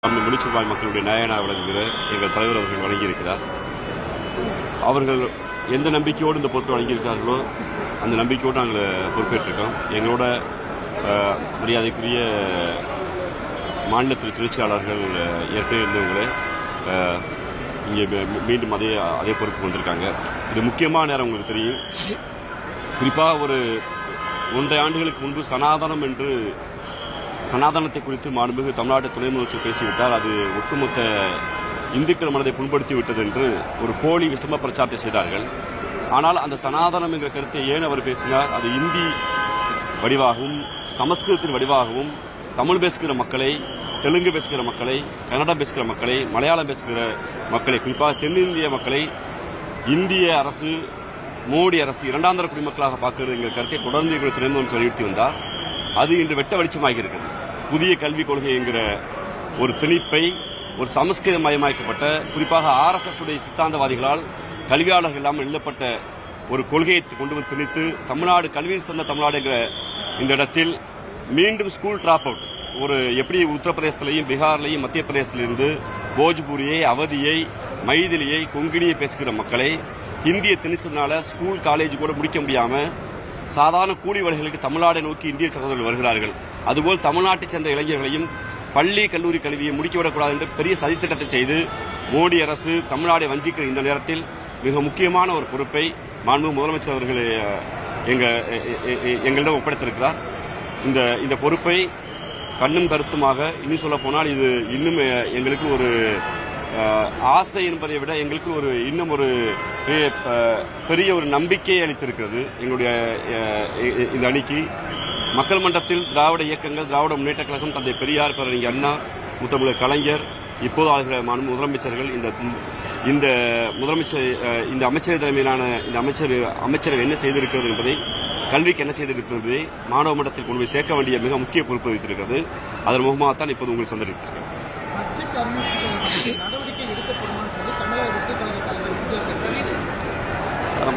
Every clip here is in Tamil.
முனிச்சிபாய் மக்களுடைய நாயனா விளங்குகிற எங்கள் தலைவர் அவர்கள் வழங்கியிருக்கிறார். அவர்கள் எந்த நம்பிக்கையோடு இந்த பொறுப்பை வழங்கியிருக்கார்களோ அந்த நம்பிக்கையோடு நாங்கள் பொறுப்பேற்றிருக்கோம். எங்களோட மரியாதைக்குரிய மாநிலத்தில் துணைச்சியாளர்கள் ஏற்கனவே இருந்தவங்களே இங்கே மீண்டும் அதே பொறுப்பு வந்திருக்காங்க. இது முக்கியமான நேரம் உங்களுக்கு தெரியும். குறிப்பாக ஒரு 1.5 ஆண்டுகளுக்கு முன்பு சனாதனத்தை குறித்து மாண்புமிகு தமிழ்நாடு துணை முதலமைச்சர் பேசிவிட்டால் அது ஒட்டுமொத்த இந்துக்கள் மனதை புண்படுத்தி விட்டது என்று ஒரு போலி விசம பிரச்சாரத்தை செய்தார்கள். ஆனால் அந்த சனாதனம் என்ற கருத்தை ஏன் அவர் பேசினார்? அது இந்தி வடிவாகவும் சமஸ்கிருதத்தின் வடிவாகவும் தமிழ் பேசுகிற மக்களை, தெலுங்கு பேசுகிற மக்களை, கன்னடம் பேசுகிற மக்களை, மலையாளம் பேசுகிற மக்களை, குறிப்பாக தென்னிந்திய மக்களை இந்திய அரசு, மோடி அரசு இரண்டாம் தர குடிமக்களாக பார்க்கிறது என்ற கருத்தை தொடர்ந்து எங்கள் துணை முதலமைச்சர் வலியுறுத்தி வந்தார். அது இன்று வெட்ட வெளிச்சமாக இருக்கிறது. புதிய கல்விக் கொள்கை என்கிற ஒரு திணிப்பை ஒரு சமஸ்கிருத மயமாக்கப்பட்ட, குறிப்பாக RSS உடைய சித்தாந்தவாதிகளால் கல்வியாளர்கள் இல்லாமல் எழுதப்பட்ட ஒரு கொள்கையை கொண்டு வந்து திணித்து தமிழ்நாடு கல்வியில் சிறந்த தமிழ்நாடு என்கிற இந்த இடத்தில் மீண்டும் ஸ்கூல் டிராப் அவுட் ஒரு எப்படி உத்தரப்பிரதேசத்திலையும் பீகார்லையும் மத்திய பிரதேசத்திலிருந்து போஜ்பூரியை, அவதியை, மைதிலியை, கொங்கினியை பேசுகிற மக்களை ஹிந்தியை திணிச்சதுனால ஸ்கூல் காலேஜ் கூட முடிக்க முடியாம சாதாரண கூலி வேலைகளுக்கு தமிழ்நாடை நோக்கி இந்திய சகோதரர்கள் வருகிறார்கள். அதுபோல் தமிழ்நாட்டைச் சேர்ந்த இளைஞர்களையும் பள்ளி கல்லூரி கல்வியை முடுக்கிவிடக்கூடாது என்று பெரிய சதித்திட்டத்தை செய்து மோடி அரசு தமிழ்நாடை வஞ்சிக்கிற இந்த நேரத்தில் மிக முக்கியமான ஒரு பொறுப்பை மாண்புமிகு முதலமைச்சர் அவர்கள் எங்களிடம் ஒப்படைத்திருக்கிறார். இந்த பொறுப்பை கண்ணும் கருத்துமாக இன்னும் சொல்ல போனால் இது இன்னும் எங்களுக்கு ஒரு ஆசை என்பதை விட எங்களுக்கு ஒரு இன்னும் ஒரு பெரிய ஒரு நம்பிக்கையை அளித்திருக்கிறது. எங்களுடைய இந்த அணிக்கு மக்கள் மன்றத்தில் திராவிட இயக்கங்கள், திராவிட முன்னேற்ற கழகம், தந்தை பெரியார், பேரறிஞர் அண்ணா, முத்தமிழர் கலைஞர், இப்போது ஆளுகிற முதலமைச்சர்கள், இந்த முதலமைச்சர், இந்த அமைச்சர் தலைமையிலான இந்த அமைச்சர் என்ன செய்திருக்கிறது என்பதை, கல்விக்கு என்ன செய்திருக்கிறது என்பதை மாணவ மன்றத்தில் கொண்டு போய் சேர்க்க வேண்டிய மிக முக்கிய பொறுப்பு வைத்திருக்கிறது. அதன் முகமாகத்தான் இப்போது உங்களை சந்தித்திருக்கிறேன்.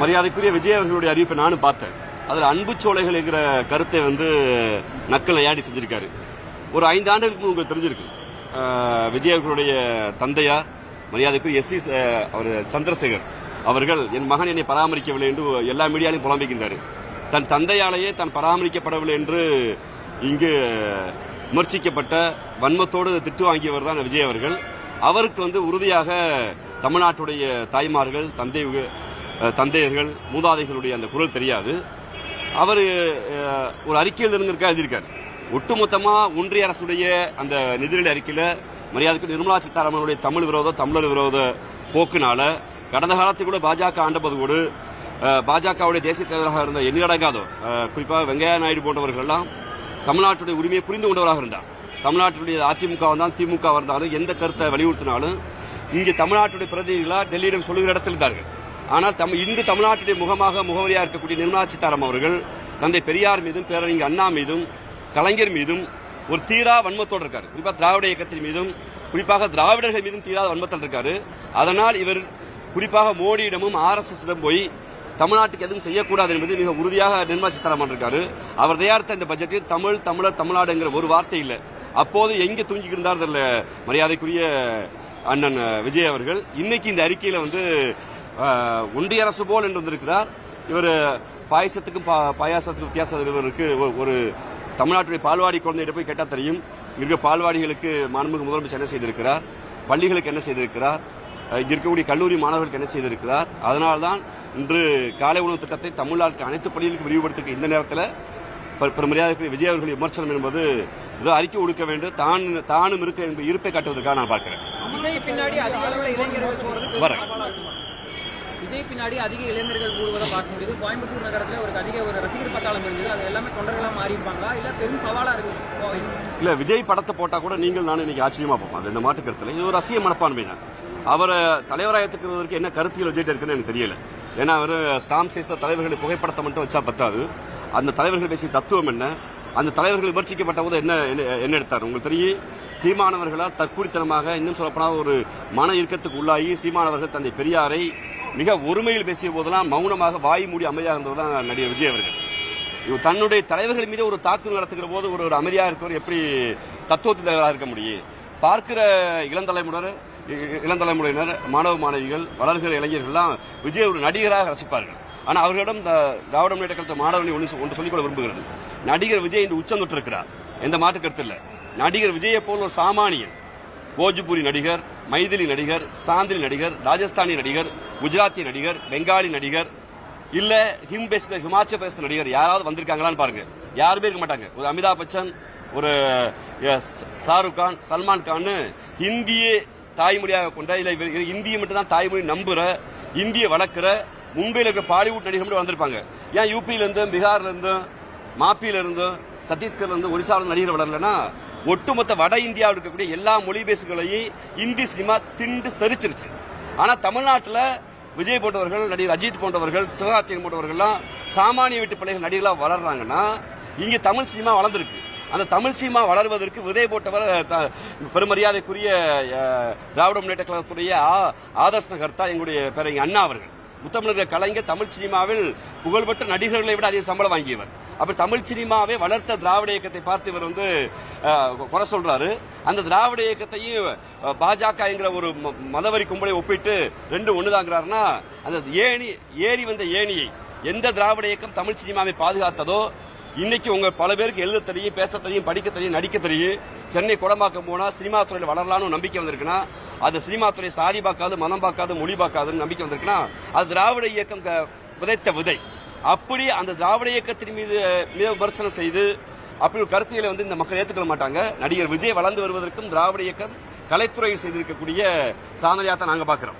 மரியாதைக்குரிய விஜய் அவர்களுடைய அறிவிப்பை நானும் பார்த்தேன். அதில் அன்பு சோலைகள் என்கிற கருத்தை நக்கல் நையாண்டி செஞ்சிருக்காரு. ஒரு 5 ஆண்டுகளுக்கு உங்களுக்கு தெரிஞ்சிருக்கு. விஜய் அவர்களுடைய தந்தையார் மரியாதைக்குரிய அவர் சந்திரசேகர் அவர்கள் என் மகன் என்னை பராமரிக்கவில்லை என்று எல்லா மீடியாலையும் புலம்பிக்கின்றார். தன் தந்தையாலேயே தான் பராமரிக்கப்படவில்லை என்று இங்கு விமர்சிக்கப்பட்ட, வன்மத்தோடு திட்டு வாங்கியவர் தான் விஜய் அவர்கள். அவருக்கு உறுதியாக தமிழ்நாட்டுடைய தாய்மார்கள், தந்தையர்கள், மூதாதைகளுடைய அந்த குரல் தெரியாது. அவர் ஒரு அறிக்கையில் எழுதியிருக்கார். ஒட்டுமொத்தமா ஒன்றிய அரசுடைய அந்த நிதிநிலை அறிக்கையில மரியாதைக்கு நிர்மலா சீதாராமனுடைய தமிழர் விரோத போக்குனால கடந்த காலத்தில் கூட பாஜக ஆண்டபோது கூட பாஜகவுடைய தேசிய தலைவராக இருந்த எண்ணிலடங்காதோ, குறிப்பாக வெங்கையா நாயுடு போன்றவர்கள் எல்லாம் தமிழ்நாட்டுடைய உரிமையை புரிந்து கொண்டவராக இருந்தார். தமிழ்நாட்டுடைய அதிமுக வந்தாலும் திமுக வந்தாலும் எந்த கருத்தை வலியுறுத்தினாலும் இங்கே தமிழ்நாட்டுடைய பிரதிநிதிகளாக டெல்லியிடம் சொல்லுகிற இடத்தில் இருந்தார்கள். ஆனால் இன்று தமிழ்நாட்டுடைய முகவரியாக இருக்கக்கூடிய நிர்மலா சீதாராமன் அவர்கள் தந்தை பெரியார் மீதும், பேரறிஞர் அண்ணா மீதும், கலைஞர் மீதும் ஒரு தீரா வன்மத்தோடு இருக்காரு. குறிப்பாக திராவிட இயக்கத்தின் மீதும், குறிப்பாக திராவிடர்கள் மீதும் தீராத வன்மத்தில் இருக்காரு. அதனால் இவர் குறிப்பாக மோடியிடமும் RSSிடம் போய் தமிழ்நாட்டுக்கு எதுவும் செய்யக்கூடாது என்பது மிக உறுதியாக நிர்மலா சீதாராமன் இருக்காரு. அவர் தயாரித்த இந்த பட்ஜெட்டில் தமிழர், தமிழ்நாடு என்கிற ஒரு வார்த்தை இல்லை. அப்போது எங்கே தூங்கி இருந்தார் மரியாதைக்குரிய அண்ணன் விஜய் அவர்கள் இன்னைக்கு இந்த அறிக்கையில ஒன்றிய அரசு போல் என்று வந்திருக்கிறார். இவர் பாயசத்துக்கும் பாயாசத்துக்கும் வித்தியாசம் இவருக்கு ஒரு தமிழ்நாட்டுடைய பால்வாடி குழந்தைகிட்ட போய் கேட்டா தெரியும். இருக்க பால்வாடிகளுக்கு மாண்புமிகு முதலமைச்சர் என்ன செய்திருக்கிறார், பள்ளிகளுக்கு என்ன செய்திருக்கிறார், இங்க இருக்கக்கூடிய கல்லூரி மாணவர்களுக்கு என்ன செய்திருக்கிறார். அதனால்தான் இன்று காலை உணவு திட்டத்தை தமிழ்நாட்டு அனைத்து பள்ளிகளுக்கு விரிவுபடுத்த இந்த நேரத்தில் மரியாதைக்குரிய விஜய் அவர்களுடைய விமர்சனம் என்பது அறிக்கை கொடுக்க வேண்டும். தானும் இருப்பை காட்டுவதற்காக நான் பார்க்கிறேன். விஜய் பின்னாடி அதிக இளைஞர்கள் கூடுவதை பார்க்க முடியுது. கோயம்புத்தூர் நகரத்தில் அதிக ரசிகர் பட்டாளம் இருந்தது. அது எல்லாமே தொண்டர்களா மாறி இருப்பாங்களா, இல்ல பெரும் சவாலா இருக்கு? இல்ல, விஜய் படத்தை போட்டா கூட நீங்கள் நானும் இன்னைக்கு ஆச்சரியமா பார்ப்போம். அது என்ன மாற்று கருத்துல இது ஒரு ரசிக மனப்பான்மை தான். அவரை தலைவராயத்துக்கு என்ன கருத்தியல் விஜய் இருக்குன்னு எனக்கு தெரியல. ஏன்னா அவர் ஸ்டாம்ப் செய்த தலைவர்களை புகைப்படத்தை மட்டும் வச்சா பத்தாது. அந்த தலைவர்கள் பேசிய தத்துவம் என்ன, அந்த தலைவர்கள் விமர்சிக்கப்பட்ட போது என்ன எடுத்தார் உங்களுக்கு தெரியும். சீமானவர்களால் தற்கூடித்தனமாக, இன்னும் சொல்லப்போனால் ஒரு மன இறுக்கத்துக்கு உள்ளாகி சீமானவர்கள் தந்தை பெரியாரை மிக ஒருமையில் பேசிய போதெல்லாம் மௌனமாக வாய் மூடி அமைதியாக இருந்ததுதான் நடிகர் விஜய் அவர்கள். தன்னுடைய தலைவர்கள் மீது ஒரு தாக்குதல் நடத்துகிற போது ஒரு அமைதியாக இருக்கவர் எப்படி தத்துவத்தின் தலைவராக இருக்க முடியும்? பார்க்கிற இளந்தலைமுறையினர், மாணவ மாணவிகள், வளர்கிற இளைஞர்கள்லாம் விஜய் ஒரு நடிகராக ரசிப்பார்கள். ஆனால் அவர்களிடம் திராவிட முன்னேற்ற கழக மாணவர்களை ஒன்று சொல்லிக்கொள்ள விரும்புகிறது. நடிகர் விஜய் இன்று உச்சம் தொட்டிருக்கிறார், எந்த மாற்று கருத்து இல்லை. நடிகர் விஜயை போல் ஒரு சாமானியன், போஜ்பூரி நடிகர், மைதிலி நடிகர், சாந்திரி நடிகர், ராஜஸ்தானி நடிகர், குஜராத்தி நடிகர், பெங்காலி நடிகர், இல்ல ஹிமாச்சல பிரதேச நடிகர் யாராவது வந்திருக்காங்களான்னு பாருங்க. யாருமே இருக்க மாட்டாங்க. ஒரு அமிதாப் பச்சன், ஒரு ஷாருக் கான், சல்மான் கான் ஹிந்தியே தாய்மொழியாக கொண்ட, இல்ல இந்தியை மட்டும் தான் தாய்மொழி நம்புற, இந்திய வளர்க்கிற, மும்பையில் இருக்கிற பாலிவுட் நடிகர் மட்டும் வந்திருப்பாங்க. ஏன் யூபியில இருந்தும், பீகார்ல இருந்தும், மாப்பியில இருந்தும், சத்தீஸ்கர்ல இருந்து, ஒரிசாவில நடிகர் வளரலன்னா ஒட்டுமொத்த வட இந்தியாவில் இருக்கக்கூடிய எல்லா மொழி பேசுகளையும் இந்தி சினிமா திண்டு சரிச்சிருச்சு. ஆனா தமிழ்நாட்டில் விஜய் போன்றவர்கள், நடிகர் அஜித் போன்றவர்கள், சிவகார்த்திகேயன் போன்றவர்கள்லாம் சாமானிய வீட்டு பிள்ளைகள் நடிகர்களாக வளர்றாங்கன்னா இங்க தமிழ் சினிமா வளர்ந்துருக்கு. அந்த தமிழ் சினிமா வளர்வதற்கு விதை போட்டவர் பெருமரியாதைக்குரிய திராவிட முன்னேற்ற கழகத்துடைய ஆதர்ச கர்த்தா எங்களுடைய பேரறிஞர் அண்ணா அவர்கள். முத்தமிழக கலைஞர் தமிழ் சினிமாவில் புகழ்பெற்ற நடிகர்களை விட அதிக சம்பளம் வாங்கியவர். அப்ப தமிழ் சினிமாவை வளர்த்த திராவிட இயக்கத்தை பார்த்து இவர் குறை சொல்றாரு. அந்த திராவிட இயக்கத்தையும் பாஜக என்கிற ஒரு மதவரி கும்பலை ஒப்பிட்டு ரெண்டு ஒண்ணுதாங்கிறாருன்னா, அந்த ஏறி வந்த ஏணியை எந்த திராவிட இயக்கம் தமிழ் சினிமாவை பாதுகாத்ததோ, இன்னைக்கு உங்க பல பேருக்கு எழுத தெரியும், பேச தெரியும், படிக்க தெரியும், நடிக்க தெரியும். சென்னை குடமாக்கம் போனா சினிமா துறையில் வளரலாம்னு நம்பிக்கை வந்திருக்குன்னா, அது சினிமா துறை சாதி பார்க்காது, மதம் பார்க்காது, மொழி பார்க்காதுன்னு நம்பிக்கை வந்திருக்குன்னா, அது திராவிட இயக்கம் விதைத்த விதை. அப்படி அந்த திராவிட இயக்கத்தின் மீது விமர்சனம் செய்து அப்படி ஒரு கருத்தியலை இந்த மக்கள் ஏற்றுக்கொள்ள மாட்டாங்க. நடிகர் விஜய் வளர்ந்து வருவதற்கும் திராவிட இயக்கம் கலைத்துறையில் செய்திருக்கக்கூடிய சாதனையாக தான் நாங்க பாக்குறோம்.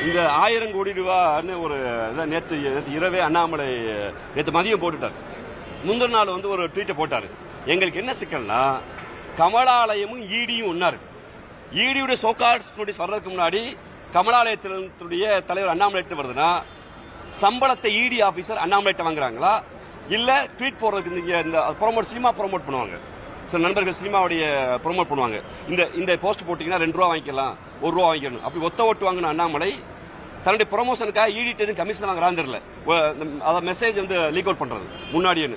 இந்த 1000 கோடி ரூபான்னு ஒரு நேற்று இரவே அண்ணாமலை நேற்று மதியம் போட்டுட்டார். முந்தின நாள் ஒரு ட்வீட்டை போட்டாரு. எங்களுக்கு என்ன சிக்கல்னா, கமலாலயமும் ஈடியும் ஒன்னா இருக்கு. ஈடியுடைய சோகார்ட்ஸ் நோட்டீஸ் வர்றதுக்கு முன்னாடி கமலாலயத்தினுடைய தலைவர் அண்ணாமலை வருதுன்னா, சம்பளத்தை ஈடி ஆபீசர் அண்ணாமலை வாங்குறாங்களா, இல்ல ட்வீட் போடுறதுக்கு இந்த சினிமா ப்ரோமோட் பண்ணுவாங்க. சில நண்பர்கள் சினிமாவுடைய ப்ரோமோட் பண்ணுவாங்க. இந்த போஸ்ட் போட்டீங்கன்னா 2 ரூபா வாங்கிக்கலாம், 1 ரூபா வாங்கிக்கணும், அப்படி ஒத்த ஓட்டு வாங்கின அண்ணாமலை தன்னுடைய ப்ரொமோஷனுக்காக ஈடிட்டு எதுவும் கமிஷன் வாங்குறான்னு தெரியல. அதாவது மெசேஜ் லீக் அவுட் பண்றது முன்னாடியே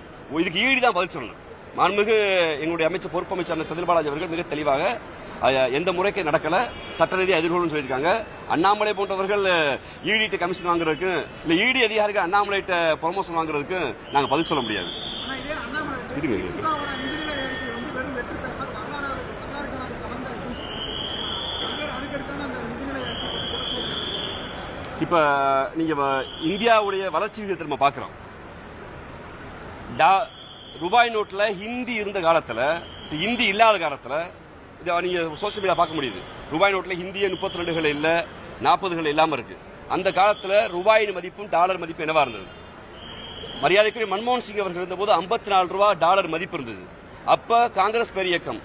இதுக்கு ஈடி தான் பதில் சொல்லணும். மாண்புமிகு எங்களுடைய பொறுப்பு அமைச்சர் செந்தில் பாலாஜி அவர்கள் மிக தெளிவாக எந்த முறைக்கு நடக்கல, சட்ட ரீதியாக எதிர்கொள்ளும் சொல்லியிருக்காங்க. அண்ணாமலை போன்றவர்கள் ஈடிட்டு கமிஷன் வாங்குறதுக்கு, இல்ல ஈடி அதிகாரிகள் அண்ணாமலைட்ட ப்ரொமோஷன் வாங்குறதுக்கு நாங்க பதில் சொல்ல முடியாது. இப்ப நீங்க இந்தியாவுடைய வளர்ச்சி விகிதத்தை நம்ம பாக்குறோம். ரூபாய் நோட்ல ஹிந்தி இருந்த காலத்துல, ஹிந்தி இல்லாத காலத்துல நீங்க சோசியல் மீடியா பார்க்க முடியுது. ரூபாய் நோட்ல ஹிந்திய 32கள் இல்ல, 40கள் இல்லாம இருக்கு. அந்த காலத்துல ரூபாயின் மதிப்பும் டாலர் மதிப்பு என்னவா இருந்தது? மரியாதைக்குரிய மன்மோகன் சிங் அவர்கள் இருந்தபோது 54 ரூபாய் டாலர் மதிப்பு இருந்தது. அப்ப காங்கிரஸ் பேர் இயக்கம்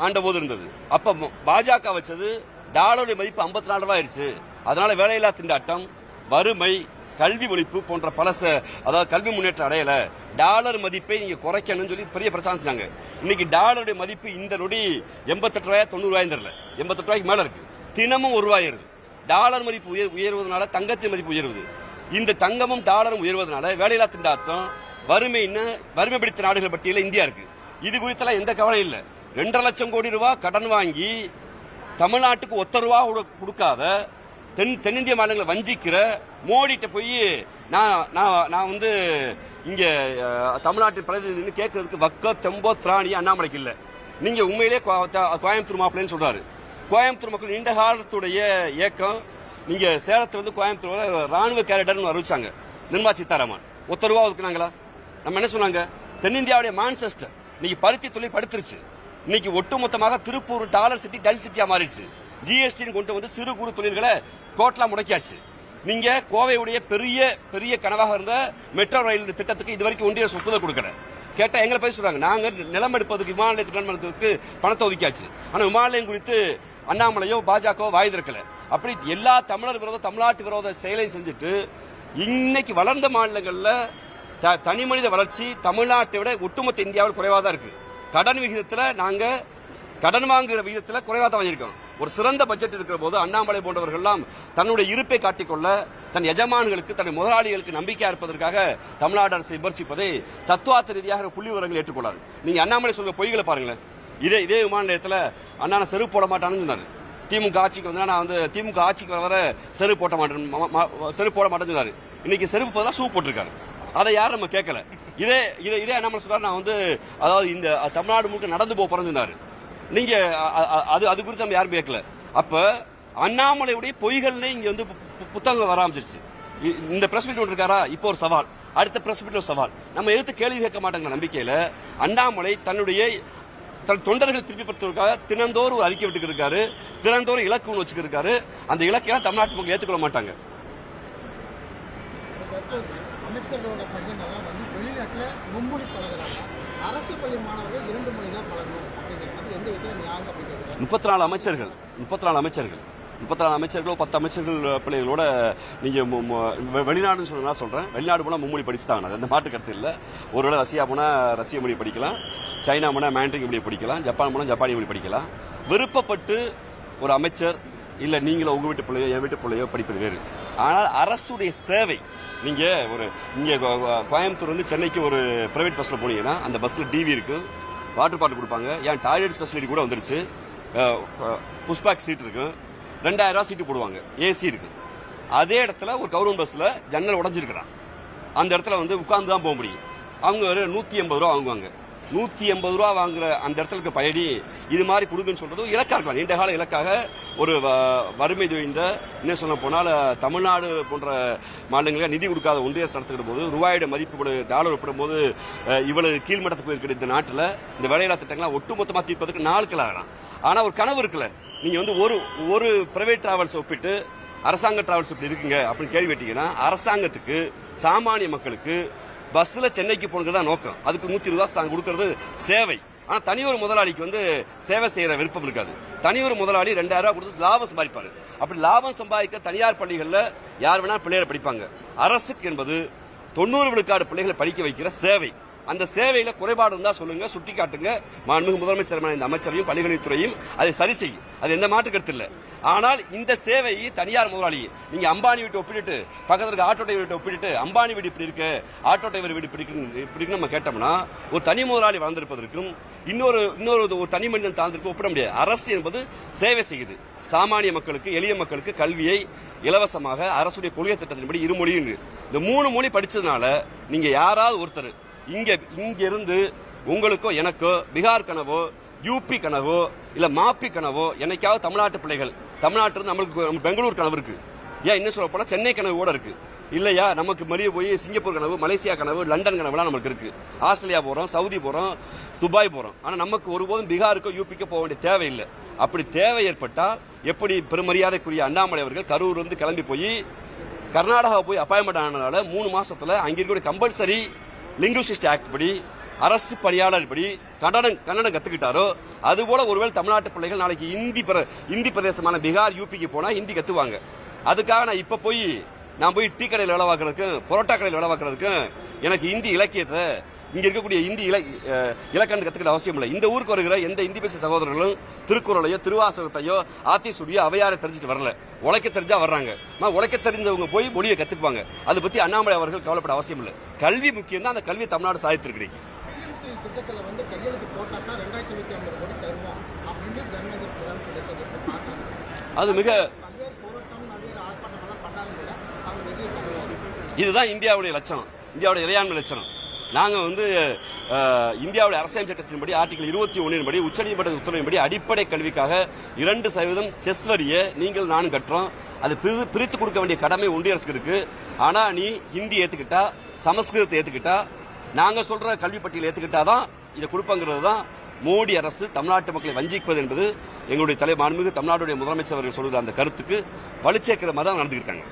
ஆண்ட போது இருந்தது. அப்ப பாஜக வச்சது டாலருடைய மதிப்பு 54 ரூபாய் ஆயிடுச்சு. அதனால வேலையில்லா திண்டாட்டம், வறுமை, கல்வி ஒழிப்பு போன்ற அதாவது கல்வி முன்னேற்றம் அடையல, டாலர் மதிப்பை நீங்க குறைக்கணும்னு சொல்லி பெரிய பிரச்சாரம் செஞ்சாங்க. இன்னைக்கு டாலருடைய மதிப்பு இந்த நொடி 88 ரூபாய் 90 ரூபாய் தெரியல, 88 ரூபாய்க்கு மேல இருக்கு. தினமும் 1 ரூபாய் ஏறுது. டாலர் மதிப்பு உயர்வதனால தங்கத்தின் மதிப்பு உயர்வுது. இந்த தங்கமும் டாலரும் உயர்வதனால வேலையில்லா திண்டாட்டம், வறுமை பிடித்த நாடுகள் பட்டியல இந்தியா இருக்கு. இது குறித்தெல்லாம் எந்த கவலை இல்லை. 2.5 லட்சம் கோடி ரூபாய் கடன் வாங்கி தமிழ்நாட்டுக்கு ஒத்த ரூபா கொடுக்காத, தென்னிந்திய மாநிலங்களை வஞ்சிக்கிற மோடிட்ட போய் நான் இங்க தமிழ்நாட்டின் பிரதிநிதி கேட்கறதுக்கு வக்க தெம்போ திராணி அண்ணாமலைக்கு இல்ல. நீங்க உண்மையிலே கோயம்புத்தூர் மாப்பிள்ளைன்னு சொல்றாரு. கோயம்புத்தூர் மக்கள் நீண்ட காலத்துடைய இயக்கம். நீங்க சேலத்துல கோயம்புத்தூர் ராணுவ கேரடர்னு அறிவிச்சாங்க நிர்மலா சீதாராமன். ஒத்த ரூபா ஒதுக்குனாங்களா? நம்ம என்ன சொன்னாங்க? தென்னிந்தியாவுடைய மான்செஸ்டர் இன்னைக்கு பருத்தி தொழில் படுத்துருச்சு. இன்னைக்கு ஒட்டுமொத்தமாக திருப்பூர் டாலர் சிட்டி டல் சிட்டியா மாறிடுச்சு. ஜிஎஸ்டி கொண்டு சிறு குறு தொழில்களை டோட்டலா முடக்கியாச்சு. நீங்க கோவையுடைய பெரிய பெரிய கனவாக இருந்த மெட்ரோ ரயில் திட்டத்துக்கு இதுவரைக்கும் ஒன்றிய ஒப்புதல் கொடுக்கல. கேட்டா எங்களை போய் சொல்றாங்க, நாங்க நிலம் எடுப்பதுக்கு விமான நிலையத்துக்கு பணத்தை ஒதுக்கியாச்சு. ஆனா விமான நிலையம் குறித்து அண்ணாமலையோ பாஜகவோ வாய் திறக்கல. அப்படி எல்லா தமிழ்நாட்டு விரோத செயலையும் செஞ்சுட்டு இன்னைக்கு வளர்ந்த மாநிலங்கள்ல தனி மனித வளர்ச்சி தமிழ்நாட்டை விட ஒட்டுமொத்த இந்தியாவில் குறைவா தான் இருக்கு. கடன் விகிதத்துல நாங்க கடன் வாங்குற விகிதத்துல குறைவா தான் வாங்கியிருக்கோம். ஒரு சிறந்த பட்ஜெட் இருக்கிற போது அண்ணாமலை போன்றவர்கள் எல்லாம் தன்னுடைய இருப்பை காட்டிக்கொள்ள தன் எஜமான்களுக்கு தன் முதலாளிகளுக்கு நம்பிக்கையா இருப்பதற்காக தமிழ்நாடு அரசை விமர்சிப்பதை தத்துவார்த்த ரீதியாக புள்ளி விவரங்கள் ஏற்றுக்கொள்ளாது. நீங்க அண்ணாமலை சொல்ற பொய்களை பாருங்களேன். இதே விமான நிலையத்தில் அண்ணா செருப்பு போட மாட்டான்னு சொன்னாரு. திமுக ஆட்சிக்கு வந்து நான் வந்து திமுக ஆட்சிக்கு வர செருப்பு போட மாட்டேன்னு சொன்னாரு. இன்னைக்கு செருப்பு பதிலாக ஷூ போட்டிருக்காரு. அதை யாரும் நம்ம கேட்கல. இதே அண்ணாமலை சொல்றாரு, நான் வந்து அதாவது இந்த தமிழ்நாடு முழுக்க நடந்து போறேன்னு சொன்னாரு. நீங்க அது குறித்து நம்ம யாரும் கேட்கல. அப்ப அண்ணாமலையுடைய பொய்கள்னே இங்க வந்து புத்தகங்கள் வர ஆரம்பிச்சிருச்சு. இந்த பிரஸ் மீட் இருக்காரா, இப்போ ஒரு சவால், அடுத்த பிரஸ் மீட் ஒரு சவால். நம்ம எதிர்த்து கேள்வி கேட்க மாட்டேங்கிற நம்பிக்கையில அண்ணாமலை தன்னுடைய தொண்டர்கள் திருப்பி பெற்றதற்காக தினந்தோறும் ஒரு அறிக்கை விட்டு இருக்காரு. தினந்தோறும் இலக்கு ஒன்று வச்சுக்கிருக்காரு. அந்த இலக்கையெல்லாம் தமிழ்நாட்டு மக்கள் ஏற்றுக்கொள்ள மாட்டாங்க. அமைச்சர்களோட பையன் எல்லாம் வந்து வெளிநாட்டில் மும்மொழி பழகிறாங்க. அரசு பள்ளி மாணவர்கள் 2 மொழி தான் பழகணும் அப்படிங்கிறது எந்த விதத்தில் நியாயம் அப்படிங்கிறது. 34 அமைச்சர்கள் 10 அமைச்சர்கள் பிள்ளைகளோட நீங்க வெளிநாடுன்னு சொன்னா சொல்றேன். வெளிநாடு போனா மும்மொழி படிச்சுட்டாங்க, அந்த மாட்டு கருத்து இல்லை. ஒருவேளை ரஷ்யா போனா ரஷ்ய மொழி படிக்கலாம், சைனா போனா மேண்ட்ரிங் மொழி படிக்கலாம், ஜப்பான் போனா ஜப்பானிய மொழி படிக்கலாம். விருப்பப்பட்டு ஒரு அமைச்சர் இல்ல நீங்களோ உங்க வீட்டு பிள்ளையோ என் வீட்டு பிள்ளையோ படிப்பது வேறு. ஆனால் அரசுடைய சேவை, நீங்க இங்க கோயம்புத்தூர் வந்து சென்னைக்கு ஒரு பிரைவேட் பஸ்ல போனீங்கன்னா அந்த பஸ்ல டிவி இருக்கு, வாட்டர் பாட்டில் கொடுப்பாங்க, ஏன் டாய்லெட் ஸ்பெசிலிட்டி கூட வந்துருச்சு, புஷ்பேக் சீட் இருக்கு, 2000 ரூபாய் சீட்டு போடுவாங்க, ஏசி இருக்கு. அதே இடத்துல ஒரு கவர்மெண்ட் பஸ்ல ஜன்னல் உடஞ்சிருக்கிறான், அந்த இடத்துல வந்து உட்கார்ந்து தான் போக முடியும். அவங்க ஒரு 180 ரூபா வாங்குவாங்க. 180 ரூபா வாங்குற அந்த இடத்துல இருக்க பயணி இது மாதிரி கொடுக்குன்னு சொல்றது இலக்கா இருக்கலாம். நீண்ட கால இலக்காக ஒரு வறுமை தொய்ந்த, என்ன சொல்ல போனால் தமிழ்நாடு போன்ற மாநிலங்களுக்கு நிதி கொடுக்காத ஒன்றிய அரசு நடத்துகிற போது ரூபாயோட மதிப்பு டாலர் ஒப்பிடும் போது இவ்வளவு கீழ்மட்டத்துக்கு போயிருக்கிற இந்த நாட்டில் இந்த வேலையில்லா திட்டங்களை ஒட்டுமொத்தமாக தீர்ப்பதற்கு நாட்கள் ஆகலாம். ஆனா ஒரு கனவு இருக்குல்ல, நீங்க வந்து ஒரு பிரைவேட் டிராவல்ஸ் ஒப்பிட்டு அரசாங்க டிராவல்ஸ் இப்படி இருக்குங்க அப்படின்னு கேள்வி கேட்டீங்கன்னா, அரசாங்கத்துக்கு சாமானிய மக்களுக்கு பஸ்ல சென்னைக்கு போனது தான் நோக்கம். அதுக்கு 120 ரூபாய் கொடுக்கறது சேவை. ஆனா தனியொரு முதலாளிக்கு வந்து சேவை செய்யற விருப்பம் இருக்காது. தனியொரு முதலாளி 2000 ரூபாய் கொடுத்து லாபம் சம்பாதிப்பாரு. அப்படி லாபம் சம்பாதிக்க தனியார் பள்ளிகள்ல யார் வேணா பிள்ளைகளை படிப்பாங்க. அரசுக்கு என்பது 90 விழுக்காடு பிள்ளைகளை படிக்க வைக்கிற சேவை. அந்த சேவையில குறைபாடு இருந்தா சொல்லுங்க, சுட்டி காட்டுங்க. மாண்புமிகு முதலமைச்சர் இந்த அமைச்சரையும் பள்ளிக்கல்வித்துறையும் அதை சரி செய்யும். அது எந்த மாற்று கருத்து இல்லை. ஆனால் இந்த சேவையை தனியார் முதலாளி, நீங்க அம்பானி வீட்டு ஒப்பிட்டு பக்கத்துல இருக்க ஆட்டோ டிரைவர் வீட்டை ஒப்பிட்டு அம்பானி வீடு இப்படி இருக்கு, ஆட்டோ டிரைவர் வீடு இப்படி நம்ம கேட்டோம்னா, ஒரு தனி முதலாளி வளர்ந்திருப்பதற்கும் இன்னொரு தனி மனிதன் தாழ்ந்திருக்கும் ஒப்பிட முடியாது. அரசு என்பது சேவை செய்யுது. சாமானிய மக்களுக்கு, எளிய மக்களுக்கு கல்வியை இலவசமாக அரசுடைய கொள்கை திட்டத்தின்படி 2 மொழியும், இந்த 3 மொழி படிச்சதுனால நீங்க யாராவது ஒருத்தர் இங்க இருந்து உங்களுக்கோ எனக்கோ பீகார் கனவோ யூபி கனவோ இல்ல மாப்பி கனவோ என்னைக்காவது தமிழ்நாட்டு பிள்ளைகள் தமிழ்நாட்டில் இருந்து நம்மளுக்கு பெங்களூர் கனவு இருக்கு, ஏன் இன்னும் சொல்ல போனா சென்னை கனவு கூட இருக்கு இல்லையா, நமக்கு வெளியே போய் சிங்கப்பூர் கனவு, மலேசியா கனவு, லண்டன் கனவுலாம் நமக்கு இருக்கு. ஆஸ்திரேலியா போறோம், சவுதி போறோம், துபாய் போறோம். ஆனா நமக்கு ஒருபோதும் பீகாருக்கோ யூபிக்கோ போக வேண்டிய தேவையில்லை. அப்படி தேவை ஏற்பட்டால் எப்படி பெருமரியாதைக்குரிய அண்ணாமலை அவர்கள் கரூர் இருந்து கிளம்பி போய் கர்நாடகா போய் அப்பாயின்மெண்ட் ஆனதால 3 மாசத்துல அங்க இருக்கக்கூடிய கம்பல்சரி லிங்குவிஸ்டிக் ஆக்ட் படி, அரசு பணியாளர் படி கன்னடம் கத்துக்கிட்டாரோ, அதுபோல ஒருவேளை தமிழ்நாட்டு பிள்ளைகள் நாளைக்கு இந்தி பிரதேசமான பீகார் யூபிக்கு போனா ஹிந்தி கத்துவாங்க. அதுக்காக நான் இப்ப நான் போய் டீ கடையில் வேலை பார்க்கறதுக்கும் பரோட்டா கடையில் வேலை பார்க்கறதுக்கும் எனக்கு இந்தி இலக்கியத்தை இங்க இருக்கக்கூடிய இந்தி இலக்கணம் கத்துக்கிற அவசியம் இல்லை. இந்த ஊருக்கு வருகிற எந்த இந்தி பேச சகோதரர்களும் திருக்குறளையோ திருவாசகத்தையோ ஆத்திசூடியோ அவையாரை தெரிஞ்சுட்டு வரல, உழைக்க தெரிஞ்சா வர்றாங்க. உழைக்க தெரிஞ்சவங்க போய் மொழியை கத்துக்குவாங்க. அதை பத்தி அண்ணாமலை அவர்கள் கவலைப்பட அவசியம் இல்லை. கல்வி முக்கியம் தான். அந்த கல்வி தமிழ்நாடு சாதித்திருக்கு. திட்டத்தில் வந்து கையெழுத்து போட்டா தான் 2250 கோடி தருவோம் அப்படின்னு அது மிக இதுதான் இந்தியாவுடைய லட்சணம், இந்தியாவுடைய இறையாண்மை லட்சணம். நாங்க வந்து இந்தியாவுடைய அரசியல் சட்டத்தின்படி ஆர்டிகல் 21 படி உச்சநீதிமன்ற உத்தரவின்படி அடிப்படை கல்விக்காக 2% செஸ் வரியை நீங்கள் நானும் கட்டுறோம். அது பிரித்து கொடுக்க வேண்டிய கடமை ஒன்றிய அரசுக்கு இருக்கு. ஆனா நீ ஹிந்தி ஏத்துக்கிட்டா, சமஸ்கிருதத்தை ஏத்துக்கிட்டா, நாங்க சொல்ற கல்வி பட்டியல் ஏத்துக்கிட்டாதான் இதை கொடுப்பங்கிறது தான் மோடி அரசு தமிழ்நாட்டு மக்களை வஞ்சிப்பது என்பது எங்களுடைய மாண்புமிகு தமிழ்நாட்டுடைய முதலமைச்சர் அவர்கள் சொல்கிற அந்த கருத்துக்கு வலு சேர்க்கிற மாதிரி தான் நடந்துக்கிட்டாங்க.